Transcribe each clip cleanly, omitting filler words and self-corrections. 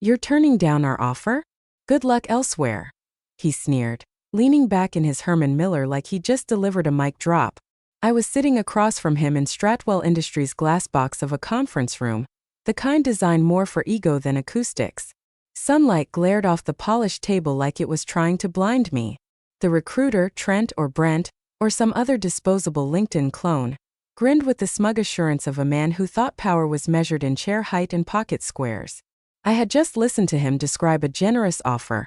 You're turning down our offer? Good luck elsewhere. He sneered, leaning back in his Herman Miller like he just delivered a mic drop. I was sitting across from him in Stratwell Industries' glass box of a conference room, the kind designed more for ego than acoustics. Sunlight glared off the polished table like it was trying to blind me. The recruiter, Trent or Brent, or some other disposable LinkedIn clone, grinned with the smug assurance of a man who thought power was measured in chair height and pocket squares. I had just listened to him describe a generous offer.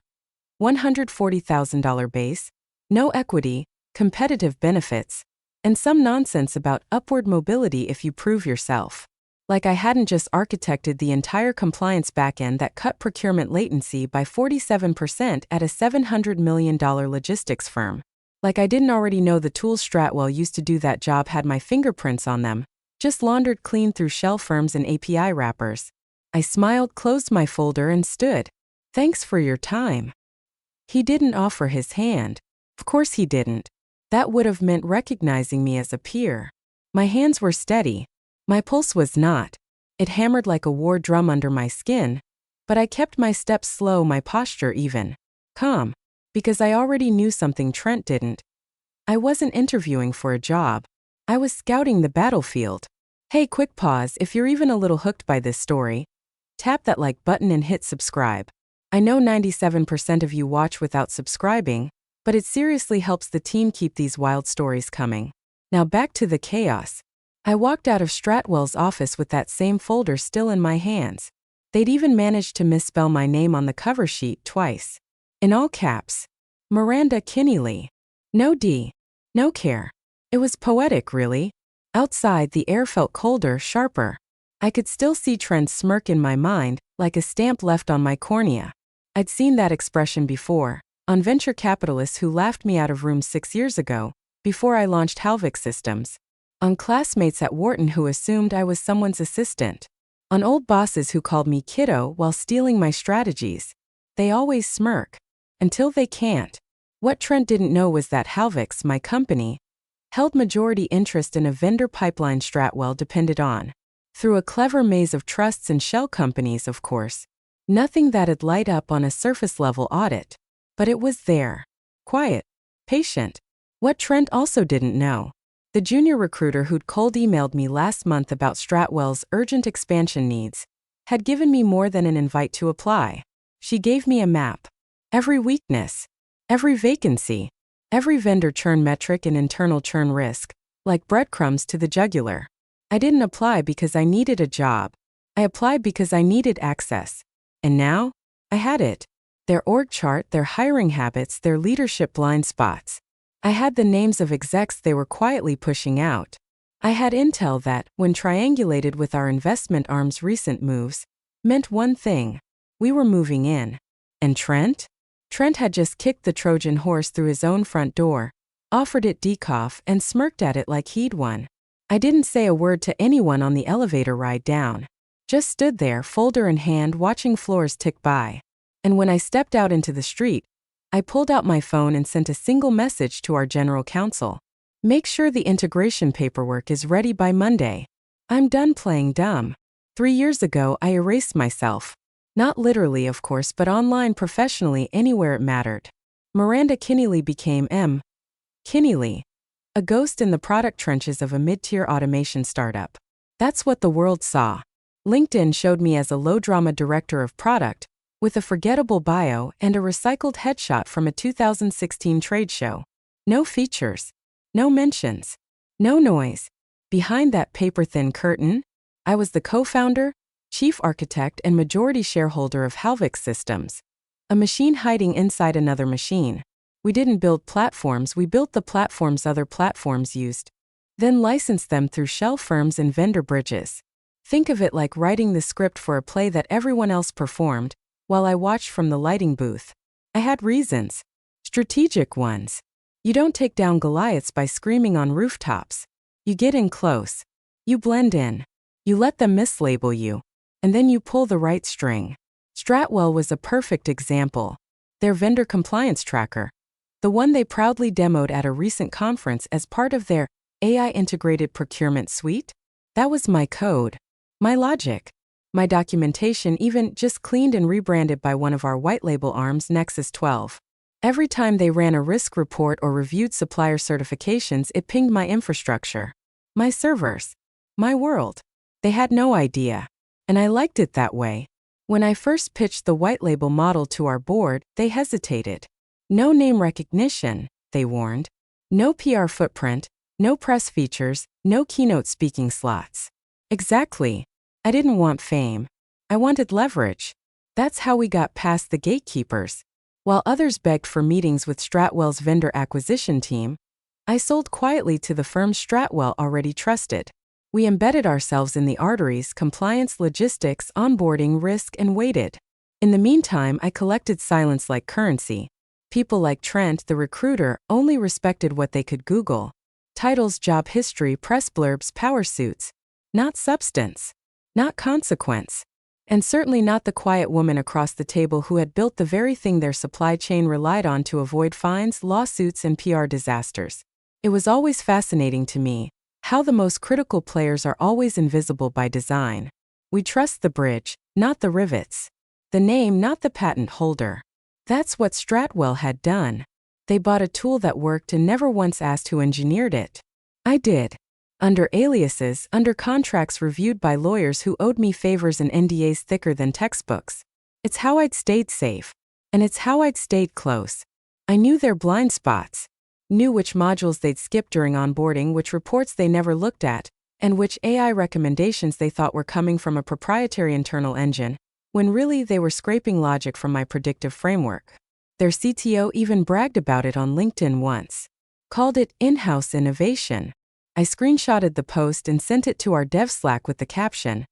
$140,000 base, no equity, competitive benefits, and some nonsense about upward mobility if you prove yourself. Like I hadn't just architected the entire compliance backend that cut procurement latency by 47% at a $700 million logistics firm. Like I didn't already know the tools Stratwell used to do that job had my fingerprints on them, just laundered clean through shell firms and API wrappers. I smiled, closed my folder, and stood. Thanks for your time. He didn't offer his hand. Of course he didn't. That would have meant recognizing me as a peer. My hands were steady. My pulse was not. It hammered like a war drum under my skin, but I kept my steps slow, my posture even. Calm. Because I already knew something Trent didn't. I wasn't interviewing for a job. I was scouting the battlefield. Hey, quick pause, if you're even a little hooked by this story, tap that like button and hit subscribe. I know 97% of you watch without subscribing, but it seriously helps the team keep these wild stories coming. Now back to the chaos. I walked out of Stratwell's office with that same folder still in my hands. They'd even managed to misspell my name on the cover sheet twice. In all caps. Miranda Kinney. No D. No care. It was poetic, really. Outside, the air felt colder, sharper. I could still see Trent's smirk in my mind, like a stamp left on my cornea. I'd seen that expression before, on venture capitalists who laughed me out of rooms 6 years ago, before I launched Halvik Systems. On classmates at Wharton who assumed I was someone's assistant. On old bosses who called me kiddo while stealing my strategies. They always smirk. Until they can't. What Trent didn't know was that Halvik's, my company, held majority interest in a vendor pipeline Stratwell depended on. Through a clever maze of trusts and shell companies, of course. Nothing that'd light up on a surface-level audit. But it was there. Quiet. Patient. What Trent also didn't know. The junior recruiter who'd cold emailed me last month about Stratwell's urgent expansion needs had given me more than an invite to apply. She gave me a map. Every weakness. Every vacancy. Every vendor churn metric and internal churn risk, like breadcrumbs to the jugular. I didn't apply because I needed a job. I applied because I needed access. And now, I had it. Their org chart, their hiring habits, their leadership blind spots. I had the names of execs they were quietly pushing out. I had intel that, when triangulated with our investment arm's recent moves, meant one thing. We were moving in. And Trent? Trent had just kicked the Trojan horse through his own front door, offered it decaf, and smirked at it like he'd won. I didn't say a word to anyone on the elevator ride down. Just stood there, folder in hand, watching floors tick by. And when I stepped out into the street, I pulled out my phone and sent a single message to our general counsel. Make sure the integration paperwork is ready by Monday. I'm done playing dumb. 3 years ago, I erased myself. Not literally, of course, but online, professionally, anywhere it mattered. Miranda Kinney became M. Kinney, a ghost in the product trenches of a mid-tier automation startup. That's what the world saw. LinkedIn showed me as a low-drama director of product, with a forgettable bio and a recycled headshot from a 2016 trade show. No features. No mentions. No noise. Behind that paper-thin curtain, I was the co-founder, chief architect, and majority shareholder of Halvik Systems, a machine hiding inside another machine. We didn't build platforms, we built the platforms other platforms used, then licensed them through shell firms and vendor bridges. Think of it like writing the script for a play that everyone else performed, while I watched from the lighting booth. I had reasons. Strategic ones. You don't take down Goliaths by screaming on rooftops. You get in close. You blend in. You let them mislabel you. And then you pull the right string. Stratwell was a perfect example. Their vendor compliance tracker. The one they proudly demoed at a recent conference as part of their AI integrated procurement suite? That was my code. My logic. My documentation even just cleaned and rebranded by one of our white label arms, Nexus 12. Every time they ran a risk report or reviewed supplier certifications, it pinged my infrastructure. My servers. My world. They had no idea. And I liked it that way. When I first pitched the white label model to our board, they hesitated. No name recognition, they warned. No PR footprint, no press features, no keynote speaking slots. Exactly. I didn't want fame. I wanted leverage. That's how we got past the gatekeepers. While others begged for meetings with Stratwell's vendor acquisition team, I sold quietly to the firm Stratwell already trusted. We embedded ourselves in the arteries, compliance, logistics, onboarding, risk, and waited. In the meantime, I collected silence like currency. People like Trent, the recruiter, only respected what they could Google. Titles, job history, press blurbs, power suits. Not substance. Not consequence. And certainly not the quiet woman across the table who had built the very thing their supply chain relied on to avoid fines, lawsuits, and PR disasters. It was always fascinating to me how the most critical players are always invisible by design. We trust the bridge, not the rivets. The name, not the patent holder. That's what Stratwell had done. They bought a tool that worked and never once asked who engineered it. I did. Under aliases, under contracts reviewed by lawyers who owed me favors and NDAs thicker than textbooks. It's how I'd stayed safe. And it's how I'd stayed close. I knew their blind spots. Knew which modules they'd skip during onboarding, which reports they never looked at, and which AI recommendations they thought were coming from a proprietary internal engine, when really they were scraping logic from my predictive framework. Their CTO even bragged about it on LinkedIn once. Called it in-house innovation. I screenshotted the post and sent it to our dev Slack with the caption,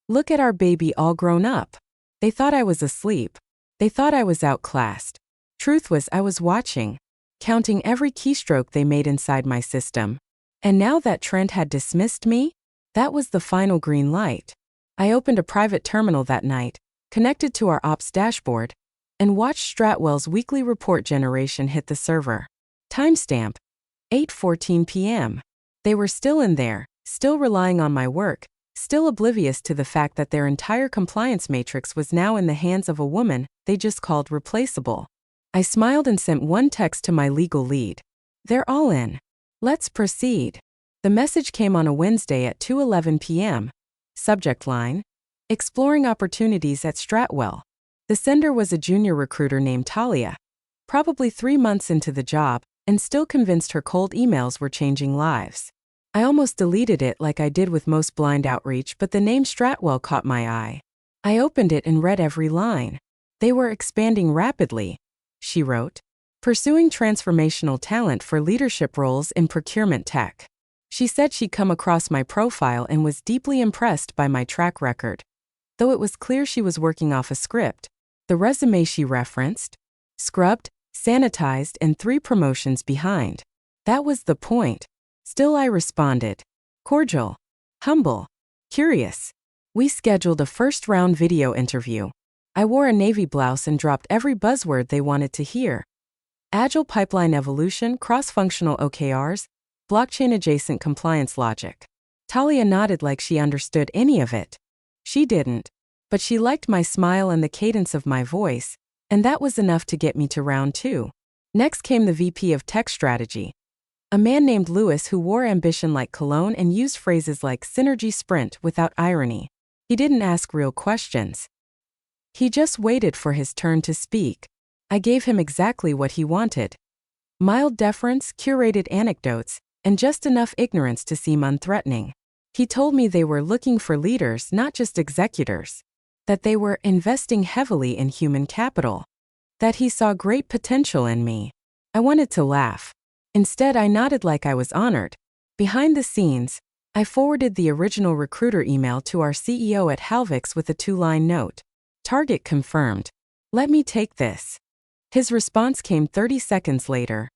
"Look at our baby all grown up." They thought I was asleep. They thought I was outclassed. Truth was, I was watching, counting every keystroke they made inside my system. And now that Trent had dismissed me, that was the final green light. I opened a private terminal that night, connected to our ops dashboard, and watched Stratwell's weekly report generation hit the server. Timestamp: 8:14 p.m. They were still in there, still relying on my work, still oblivious to the fact that their entire compliance matrix was now in the hands of a woman they just called replaceable. I smiled and sent one text to my legal lead. They're all in. Let's proceed. The message came on a Wednesday at 2:11 p.m. Subject line: Exploring opportunities at Stratwell. The sender was a junior recruiter named Talia, probably 3 months into the job, and still convinced her cold emails were changing lives. I almost deleted it like I did with most blind outreach, but the name Stratwell caught my eye. I opened it and read every line. They were expanding rapidly, she wrote, pursuing transformational talent for leadership roles in procurement tech. She said she'd come across my profile and was deeply impressed by my track record. Though it was clear she was working off a script, the resume she referenced, scrubbed, sanitized, and 3 promotions behind. That was the point. Still, I responded. Cordial, humble, curious. We scheduled a first-round video interview. I wore a navy blouse and dropped every buzzword they wanted to hear. Agile pipeline evolution, cross-functional OKRs, blockchain-adjacent compliance logic. Talia nodded like she understood any of it. She didn't, but she liked my smile and the cadence of my voice, and that was enough to get me to round 2. Next came the VP of Tech Strategy, a man named Lewis who wore ambition like cologne and used phrases like synergy sprint without irony. He didn't ask real questions. He just waited for his turn to speak. I gave him exactly what he wanted. Mild deference, curated anecdotes, and just enough ignorance to seem unthreatening. He told me they were looking for leaders, not just executors. That they were investing heavily in human capital. That he saw great potential in me. I wanted to laugh. Instead, I nodded like I was honored. Behind the scenes, I forwarded the original recruiter email to our CEO at Halvix with a 2-line note. Target confirmed. Let me take this. His response came 30 seconds later.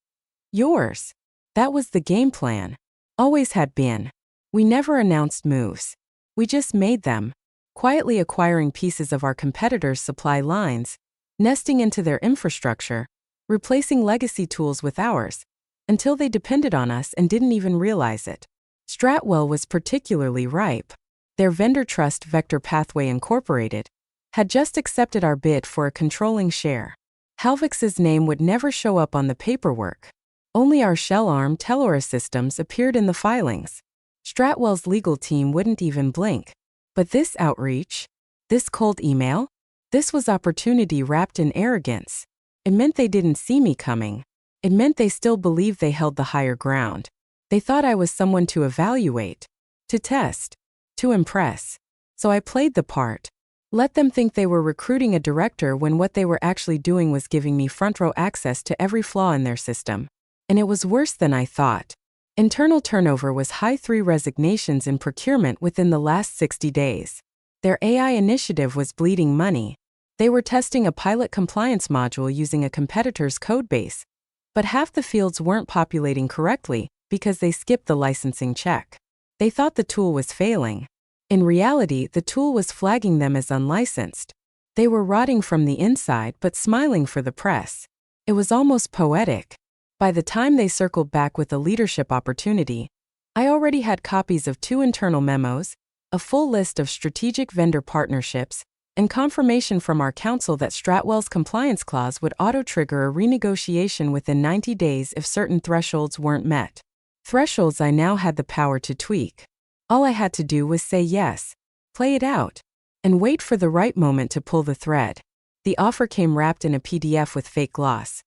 Yours. That was the game plan. Always had been. We never announced moves. We just made them. Quietly acquiring pieces of our competitors' supply lines, nesting into their infrastructure, replacing legacy tools with ours, until they depended on us and didn't even realize it. Stratwell was particularly ripe. Their vendor trust Vector Pathway Incorporated had just accepted our bid for a controlling share. Halvix's name would never show up on the paperwork. Only our shell arm Telora Systems appeared in the filings. Stratwell's legal team wouldn't even blink. But this outreach, this cold email, this was opportunity wrapped in arrogance. It meant they didn't see me coming. It meant they still believed they held the higher ground. They thought I was someone to evaluate, to test, to impress. So I played the part. Let them think they were recruiting a director when what they were actually doing was giving me front row access to every flaw in their system. And it was worse than I thought. Internal turnover was high, 3 resignations in procurement within the last 60 days. Their AI initiative was bleeding money. They were testing a pilot compliance module using a competitor's codebase, but half the fields weren't populating correctly because they skipped the licensing check. They thought the tool was failing. In reality, the tool was flagging them as unlicensed. They were rotting from the inside but smiling for the press. It was almost poetic. By the time they circled back with a leadership opportunity, I already had copies of 2 internal memos, a full list of strategic vendor partnerships, and confirmation from our counsel that Stratwell's compliance clause would auto-trigger a renegotiation within 90 days if certain thresholds weren't met. Thresholds I now had the power to tweak. All I had to do was say yes, play it out, and wait for the right moment to pull the thread. The offer came wrapped in a PDF with fake gloss,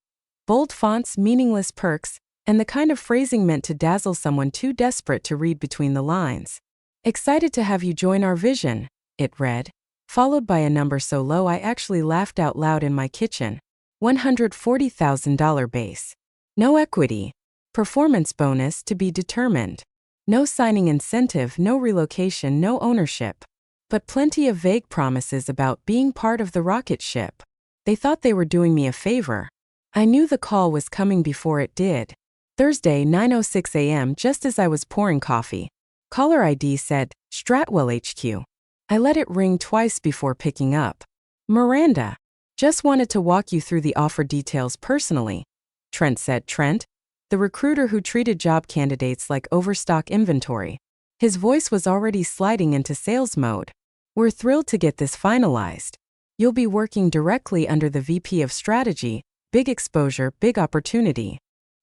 bold fonts, meaningless perks, and the kind of phrasing meant to dazzle someone too desperate to read between the lines. Excited to have you join our vision, it read, followed by a number so low I actually laughed out loud in my kitchen. $140,000 base. No equity. Performance bonus to be determined. No signing incentive, no relocation, no ownership. But plenty of vague promises about being part of the rocket ship. They thought they were doing me a favor. I knew the call was coming before it did. Thursday, 9:06 a.m., just as I was pouring coffee. Caller ID said, Stratwell HQ. I let it ring twice before picking up. Miranda. Just wanted to walk you through the offer details personally, Trent said. Trent? The recruiter who treated job candidates like overstock inventory. His voice was already sliding into sales mode. We're thrilled to get this finalized. You'll be working directly under the VP of Strategy, big exposure, big opportunity.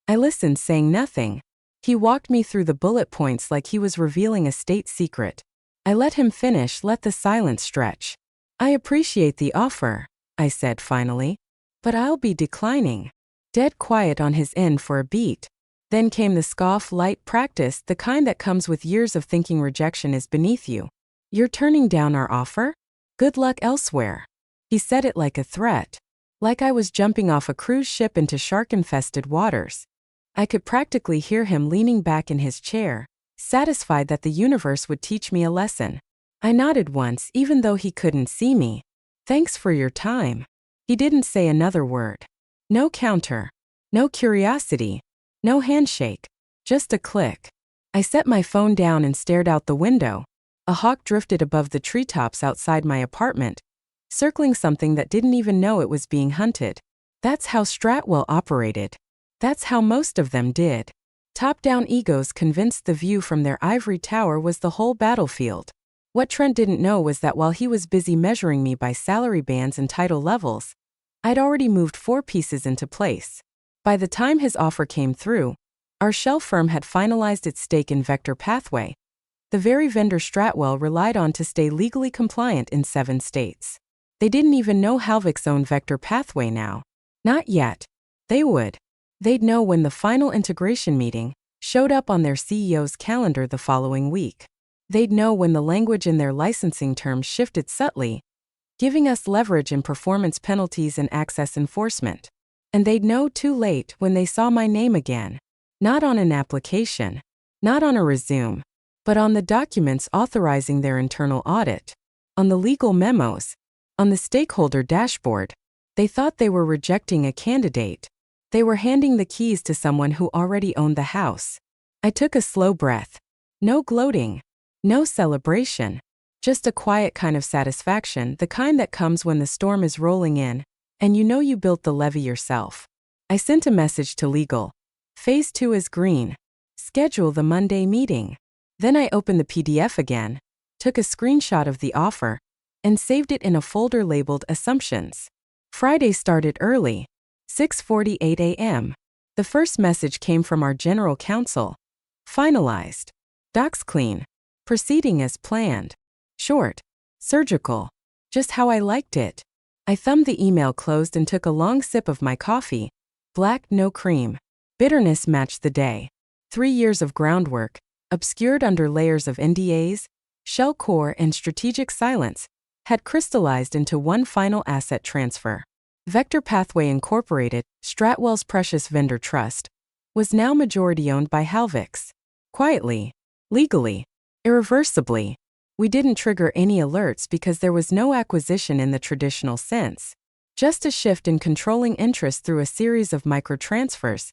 I listened, saying nothing. He walked me through the bullet points like he was revealing a state secret. I let him finish, let the silence stretch. I appreciate the offer, I said finally, but I'll be declining. Dead quiet on his end for a beat. Then came the scoff, light practice, the kind that comes with years of thinking rejection is beneath you. You're turning down our offer? Good luck elsewhere. He said it like a threat. Like I was jumping off a cruise ship into shark-infested waters. I could practically hear him leaning back in his chair, satisfied that the universe would teach me a lesson. I nodded once, even though he couldn't see me. Thanks for your time. He didn't say another word. No counter. No curiosity. No handshake. Just a click. I set my phone down and stared out the window. A hawk drifted above the treetops outside my apartment, circling something that didn't even know it was being hunted. That's how Stratwell operated. That's how most of them did. Top-down egos convinced the view from their ivory tower was the whole battlefield. What Trent didn't know was that while he was busy measuring me by salary bands and title levels, I'd already moved 4 pieces into place. By the time his offer came through, our shell firm had finalized its stake in Vector Pathway, the very vendor Stratwell relied on to stay legally compliant in 7 states. They didn't even know Halvix owned Vector Pathway now. Not yet. They would. They'd know when the final integration meeting showed up on their CEO's calendar the following week. They'd know when the language in their licensing terms shifted subtly, giving us leverage in performance penalties and access enforcement. And they'd know too late when they saw my name again. Not on an application, not on a resume, but on the documents authorizing their internal audit, on the legal memos, on the stakeholder dashboard. They thought they were rejecting a candidate. They were handing the keys to someone who already owned the house. I took a slow breath. No gloating. No celebration. Just a quiet kind of satisfaction, the kind that comes when the storm is rolling in, and you know you built the levee yourself. I sent a message to legal. Phase 2 is green. Schedule the Monday meeting. Then I opened the PDF again, took a screenshot of the offer, and saved it in a folder labeled Assumptions. Friday started early, 6:48 a.m. The first message came from our general counsel. Finalized. Docs clean. Proceeding as planned. Short. Surgical. Just how I liked it. I thumbed the email closed and took a long sip of my coffee. Black, no cream. Bitterness matched the day. 3 years of groundwork, obscured under layers of NDAs, shell core, and strategic silence, had crystallized into one final asset transfer. Vector Pathway Incorporated, Stratwell's precious vendor trust, was now majority-owned by Halvix. Quietly, legally, irreversibly. We didn't trigger any alerts because there was no acquisition in the traditional sense. Just a shift in controlling interest through a series of microtransfers,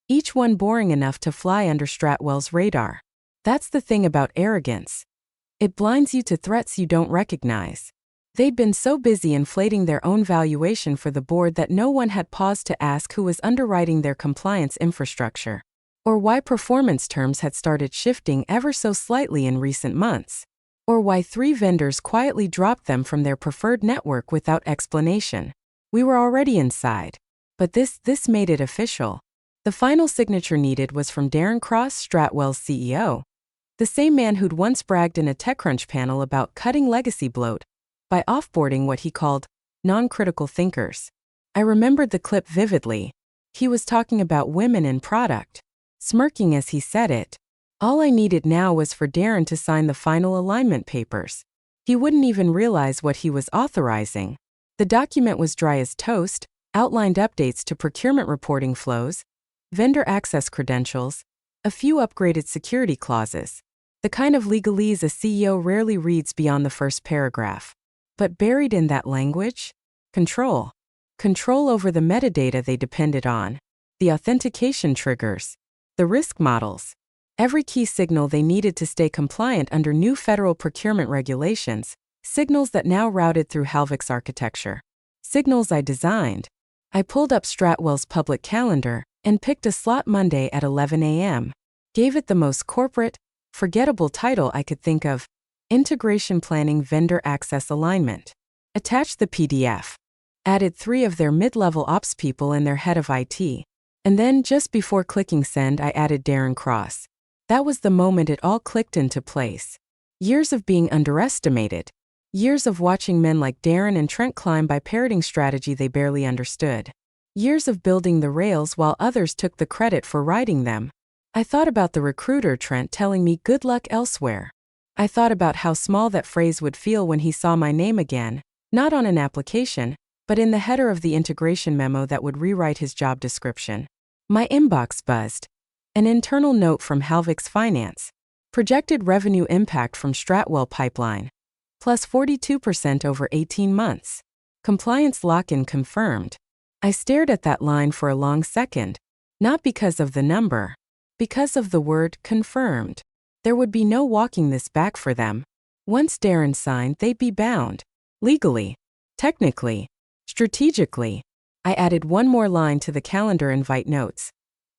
each one boring enough to fly under Stratwell's radar. That's the thing about arrogance. It blinds you to threats you don't recognize. They'd been so busy inflating their own valuation for the board that no one had paused to ask who was underwriting their compliance infrastructure, or why performance terms had started shifting ever so slightly in recent months, or why 3 vendors quietly dropped them from their preferred network without explanation. We were already inside, but this made it official. The final signature needed was from Darren Cross, Stratwell's CEO, the same man who'd once bragged in a TechCrunch panel about cutting legacy bloat by offboarding what he called non-critical thinkers. I remembered the clip vividly. He was talking about women in product, smirking as he said it. All I needed now was for Darren to sign the final alignment papers. He wouldn't even realize what he was authorizing. The document was dry as toast, outlined updates to procurement reporting flows, vendor access credentials, a few upgraded security clauses, the kind of legalese a CEO rarely reads beyond the first paragraph. But buried in that language? Control. Control over the metadata they depended on, the authentication triggers, the risk models, every key signal they needed to stay compliant under new federal procurement regulations, signals that now routed through Halvix architecture. Signals I designed. I pulled up Stratwell's public calendar and picked a slot Monday at 11 a.m. Gave it the most corporate, forgettable title I could think of: Integration Planning Vendor Access Alignment. Attached the PDF. Added 3 of their mid-level ops people and their head of IT. And then, just before clicking send, I added Darren Cross. That was the moment it all clicked into place. Years of being underestimated. Years of watching men like Darren and Trent climb by parroting strategy they barely understood. Years of building the rails while others took the credit for riding them. I thought about the recruiter Trent telling me good luck elsewhere. I thought about how small that phrase would feel when he saw my name again, not on an application, but in the header of the integration memo that would rewrite his job description. My inbox buzzed. An internal note from Halvix Finance. Projected revenue impact from Stratwell pipeline. Plus 42% over 18 months. Compliance lock-in confirmed. I stared at that line for a long second, not because of the number, because of the word confirmed. There would be no walking this back for them. Once Darren signed, they'd be bound. Legally. Technically. Strategically. I added one more line to the calendar invite notes.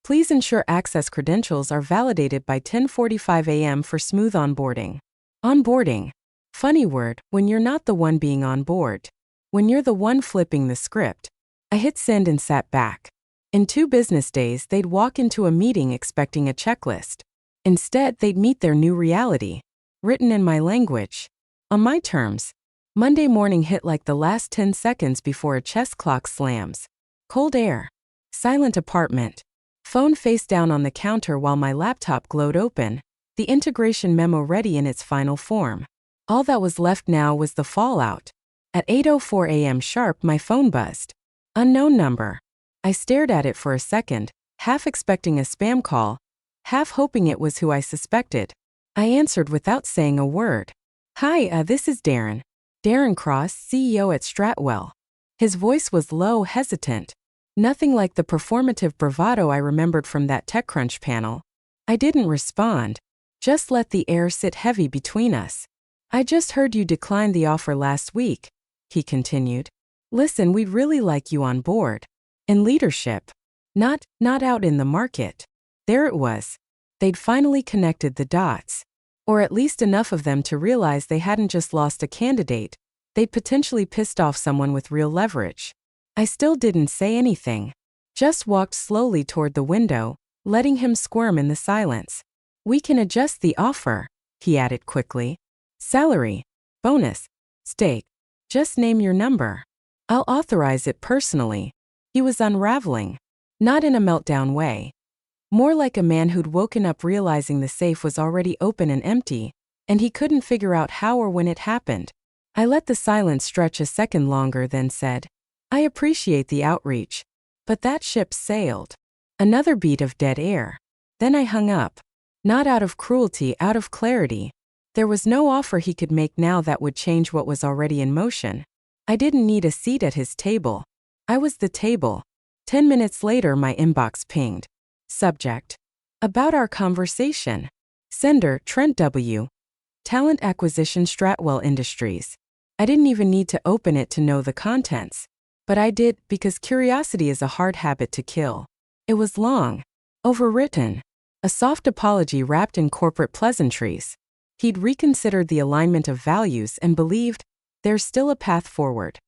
Please ensure access credentials are validated by 10:45 a.m. for smooth onboarding. Onboarding. Funny word when you're not the one being on board. When you're the one flipping the script. I hit send and sat back. In 2 business days, they'd walk into a meeting expecting a checklist. Instead, they'd meet their new reality. Written in my language. On my terms. Monday morning hit like the last 10 seconds before a chess clock slams. Cold air. Silent apartment. Phone face down on the counter while my laptop glowed open, the integration memo ready in its final form. All that was left now was the fallout. At 8:04 a.m. sharp, my phone buzzed. Unknown number. I stared at it for a second, half expecting a spam call, half hoping it was who I suspected. I answered without saying a word. Hi, this is Darren. Darren Cross, CEO at Stratwell. His voice was low, hesitant. Nothing like the performative bravado I remembered from that TechCrunch panel. I didn't respond. Just let the air sit heavy between us. I just heard you declined the offer last week, he continued. Listen, we'd really like you on board. In leadership. Not out in the market. There it was. They'd finally connected the dots. Or at least enough of them to realize they hadn't just lost a candidate, they'd potentially pissed off someone with real leverage. I still didn't say anything. Just walked slowly toward the window, letting him squirm in the silence. "We can adjust the offer," he added quickly. "Salary, bonus, stake. Just name your number. I'll authorize it personally." He was unraveling. Not in a meltdown way. More like a man who'd woken up realizing the safe was already open and empty, and he couldn't figure out how or when it happened. I let the silence stretch a second longer, then said, "I appreciate the outreach, but that ship sailed." Another beat of dead air. Then I hung up. Not out of cruelty, out of clarity. There was no offer he could make now that would change what was already in motion. I didn't need a seat at his table. I was the table. 10 minutes later, my inbox pinged. Subject: about our conversation. Sender: Trent W. Talent Acquisition, Stratwell Industries. I didn't even need to open it to know the contents. But I did, because curiosity is a hard habit to kill. It was long. Overwritten. A soft apology wrapped in corporate pleasantries. He'd reconsidered the alignment of values and believed there's still a path forward.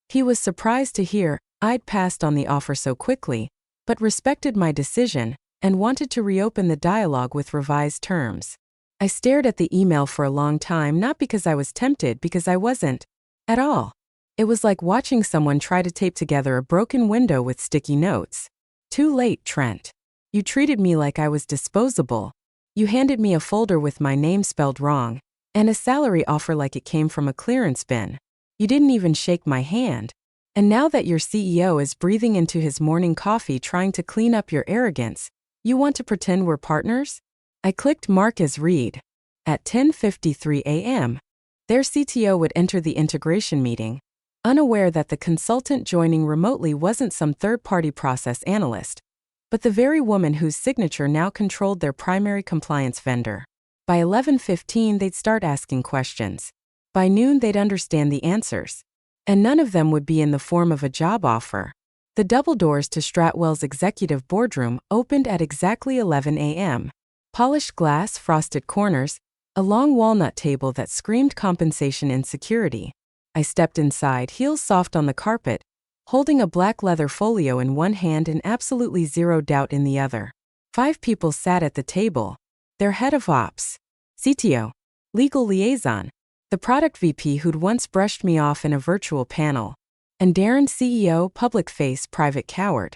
He was surprised to hear I'd passed on the offer so quickly, but respected my decision and wanted to reopen the dialogue with revised terms. I stared at the email for a long time, not because I was tempted, because I wasn't at all. It was like watching someone try to tape together a broken window with sticky notes. "Too late, Trent. You treated me like I was disposable. You handed me a folder with my name spelled wrong, and a salary offer like it came from a clearance bin. You didn't even shake my hand. And now that your CEO is breathing into his morning coffee trying to clean up your arrogance, you want to pretend we're partners?" I clicked mark as read. At 10:53 a.m., their CTO would enter the integration meeting, unaware that the consultant joining remotely wasn't some third-party process analyst, but the very woman whose signature now controlled their primary compliance vendor. By 11:15, they'd start asking questions. By noon, they'd understand the answers. And none of them would be in the form of a job offer. The double doors to Stratwell's executive boardroom opened at exactly 11 a.m. Polished glass, frosted corners, a long walnut table that screamed compensation and security. I stepped inside, heels soft on the carpet, holding a black leather folio in one hand and absolutely zero doubt in the other. 5 people sat at the table. Their head of ops, CTO, legal liaison, the product VP who'd once brushed me off in a virtual panel, and Darren, CEO, public face, private coward.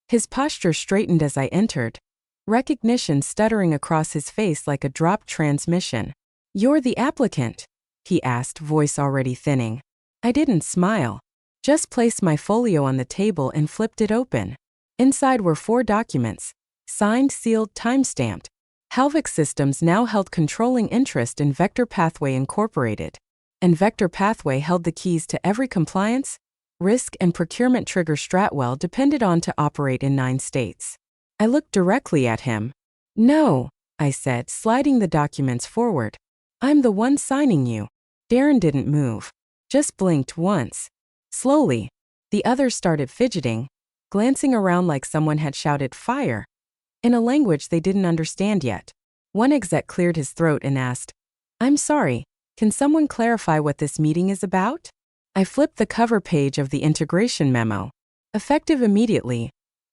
His posture straightened as I entered, recognition stuttering across his face like a dropped transmission. "You're the applicant?" he asked, voice already thinning. I didn't smile. Just placed my folio on the table and flipped it open. Inside were 4 documents, signed, sealed, time-stamped. Halvik Systems now held controlling interest in Vector Pathway Incorporated, and Vector Pathway held the keys to every compliance, risk, and procurement trigger Stratwell depended on to operate in 9 states. I looked directly at him. "No," I said, sliding the documents forward. "I'm the one signing you." Darren didn't move, just blinked once. Slowly, the others started fidgeting, glancing around like someone had shouted "fire" in a language they didn't understand yet. One exec cleared his throat and asked, "I'm sorry, can someone clarify what this meeting is about?" I flipped the cover page of the integration memo. Effective immediately,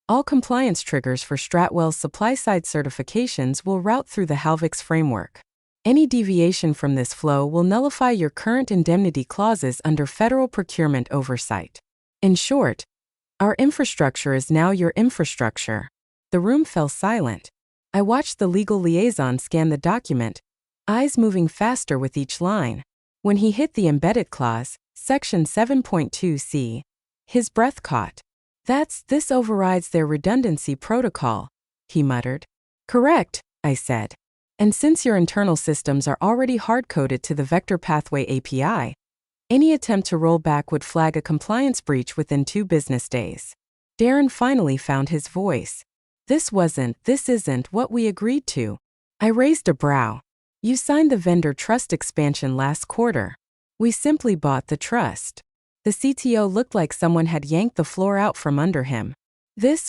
all compliance triggers for Stratwell's supply-side certifications will route through the Halvik's framework. Any deviation from this flow will nullify your current indemnity clauses under federal procurement oversight. In short, our infrastructure is now your infrastructure. The room fell silent. I watched the legal liaison scan the document, eyes moving faster with each line. When he hit the embedded clause, Section 7.2c, his breath caught. This overrides their redundancy protocol," he muttered. "Correct," I said. "And since your internal systems are already hard-coded to the Vector Pathway API, any attempt to roll back would flag a compliance breach within 2 business days." Darren finally found his voice. This isn't what we agreed to." I raised a brow. "You signed the vendor trust expansion last quarter. We simply bought the trust." The CTO looked like someone had yanked the floor out from under him.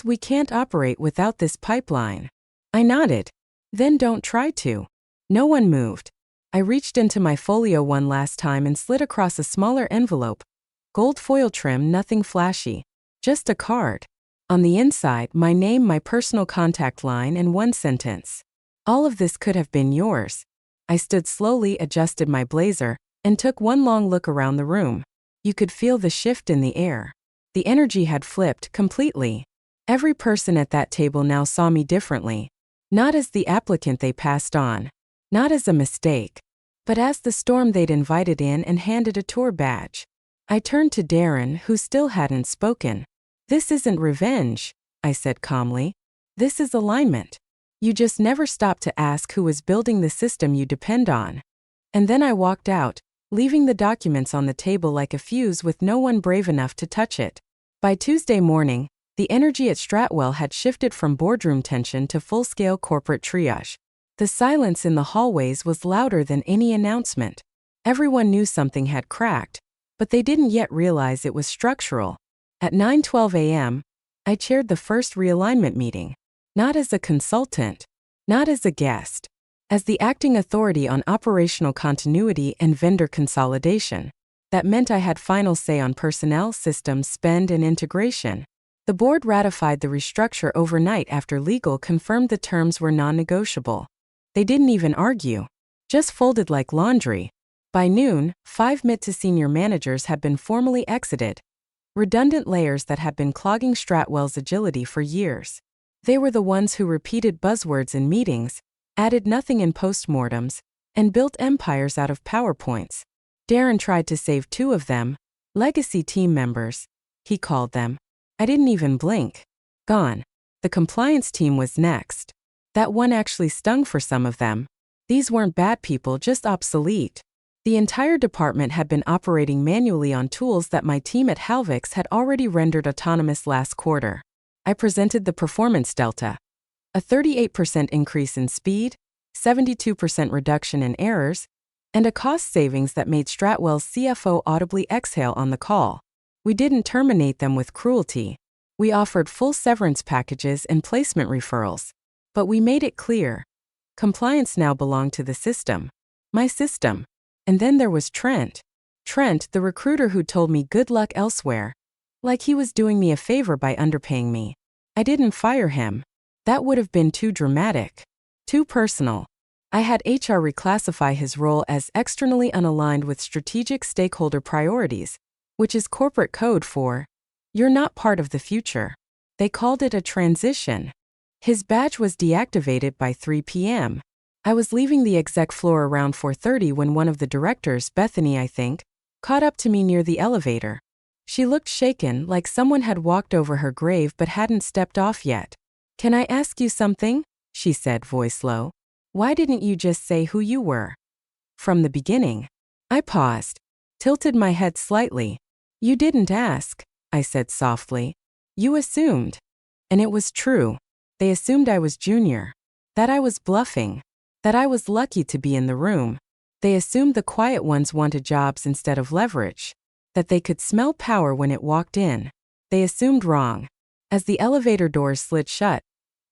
We can't operate without this pipeline." I nodded. "Then don't try to." No one moved. I reached into my folio one last time and slid across a smaller envelope. Gold foil trim, nothing flashy. Just a card. On the inside, my name, my personal contact line, and one sentence. All of this could have been yours. I stood slowly, adjusted my blazer, and took one long look around the room. You could feel the shift in the air. The energy had flipped completely. Every person at that table now saw me differently. Not as the applicant they passed on. Not as a mistake. But as the storm they'd invited in and handed a tour badge. I turned to Darren, who still hadn't spoken. "This isn't revenge," I said calmly. "This is alignment. You just never stopped to ask who was building the system you depend on." And then I walked out, leaving the documents on the table like a fuse with no one brave enough to touch it. By Tuesday morning, the energy at Stratwell had shifted from boardroom tension to full-scale corporate triage. The silence in the hallways was louder than any announcement. Everyone knew something had cracked, but they didn't yet realize it was structural. At 9:12 a.m., I chaired the first realignment meeting. Not as a consultant, not as a guest, as the acting authority on operational continuity and vendor consolidation. That meant I had final say on personnel, systems, spend, and integration. The board ratified the restructure overnight after legal confirmed the terms were non-negotiable. They didn't even argue. Just folded like laundry. By noon, 5 mid to senior managers had been formally exited. Redundant layers that had been clogging Stratwell's agility for years. They were the ones who repeated buzzwords in meetings, added nothing in postmortems, and built empires out of PowerPoints. Darren tried to save 2 of them, legacy team members, he called them. I didn't even blink. Gone. The compliance team was next. That one actually stung for some of them. These weren't bad people, just obsolete. The entire department had been operating manually on tools that my team at Halvix had already rendered autonomous last quarter. I presented the performance delta. A 38% increase in speed, 72% reduction in errors, and a cost savings that made Stratwell's CFO audibly exhale on the call. We didn't terminate them with cruelty. We offered full severance packages and placement referrals. But we made it clear. Compliance now belonged to the system. My system. And then there was Trent. Trent, the recruiter who told me good luck elsewhere. Like he was doing me a favor by underpaying me. I didn't fire him. That would have been too dramatic. Too personal. I had HR reclassify his role as externally unaligned with strategic stakeholder priorities, which is corporate code for, "You're not part of the future." They called it a transition. His badge was deactivated by 3 p.m. I was leaving the exec floor around 4:30 when one of the directors, Bethany I think, caught up to me near the elevator. She looked shaken, like someone had walked over her grave but hadn't stepped off yet. "Can I ask you something?" she said, voice low. "Why didn't you just say who you were? From the beginning?" I paused, tilted my head slightly. "You didn't ask," I said softly. "You assumed." And it was true. They assumed I was junior. That I was bluffing. That I was lucky to be in the room. They assumed the quiet ones wanted jobs instead of leverage. That they could smell power when it walked in. They assumed wrong. As the elevator doors slid shut,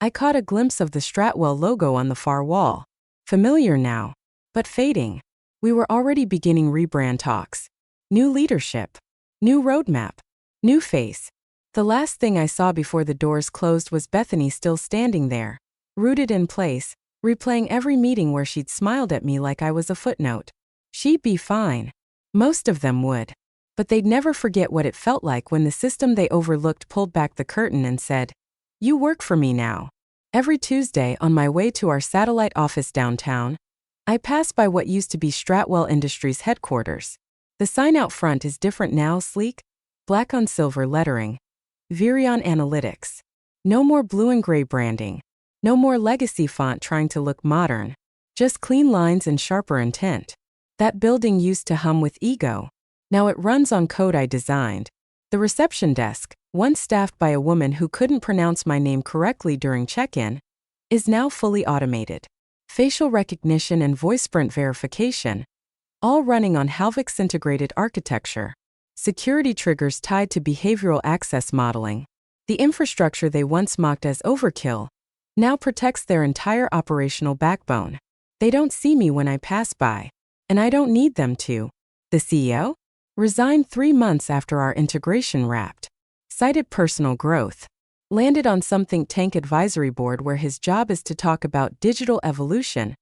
I caught a glimpse of the Stratwell logo on the far wall. Familiar now, but fading. We were already beginning rebrand talks. New leadership. New roadmap. New face. The last thing I saw before the doors closed was Bethany still standing there, rooted in place, replaying every meeting where she'd smiled at me like I was a footnote. She'd be fine. Most of them would. But they'd never forget what it felt like when the system they overlooked pulled back the curtain and said, "You work for me now." Every Tuesday on my way to our satellite office downtown, I pass by what used to be Stratwell Industries headquarters. The sign out front is different now, sleek, black on silver lettering. Virion Analytics. No more blue and gray branding. No more legacy font trying to look modern. Just clean lines and sharper intent. That building used to hum with ego. Now it runs on code I designed. The reception desk, once staffed by a woman who couldn't pronounce my name correctly during check-in, is now fully automated. Facial recognition and voice sprint verification, all running on Halvix integrated architecture. Security triggers tied to behavioral access modeling. The infrastructure they once mocked as overkill now protects their entire operational backbone. They don't see me when I pass by, and I don't need them to. The CEO? Resigned 3 months after our integration wrapped. Cited personal growth. Landed on some think tank advisory board where his job is to talk about digital evolution,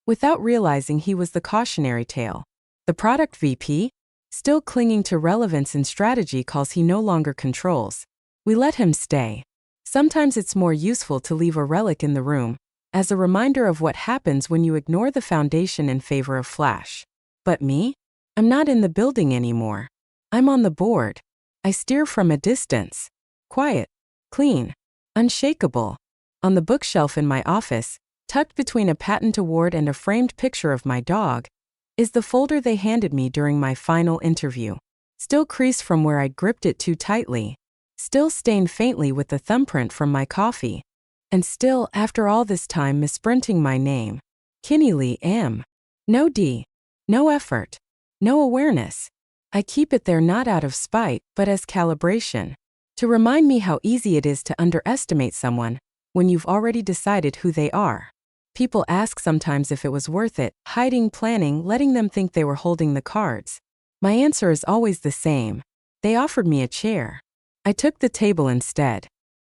without realizing he was the cautionary tale. The product VP? Still clinging to relevance in strategy calls he no longer controls. We let him stay. Sometimes it's more useful to leave a relic in the room, as a reminder of what happens when you ignore the foundation in favor of flash. But me? I'm not in the building anymore. I'm on the board. I steer from a distance. Quiet, clean, unshakable. On the bookshelf in my office, tucked between a patent award and a framed picture of my dog, is the folder they handed me during my final interview. Still creased from where I gripped it too tightly. Still stained faintly with the thumbprint from my coffee. And still, after all this time, misprinting my name. Kinney Lee M. No D. No effort. No awareness. I keep it there not out of spite, but as calibration. To remind me how easy it is to underestimate someone when you've already decided who they are. People ask sometimes if it was worth it, hiding, planning, letting them think they were holding the cards. My answer is always the same. They offered me a chair. I took the table instead.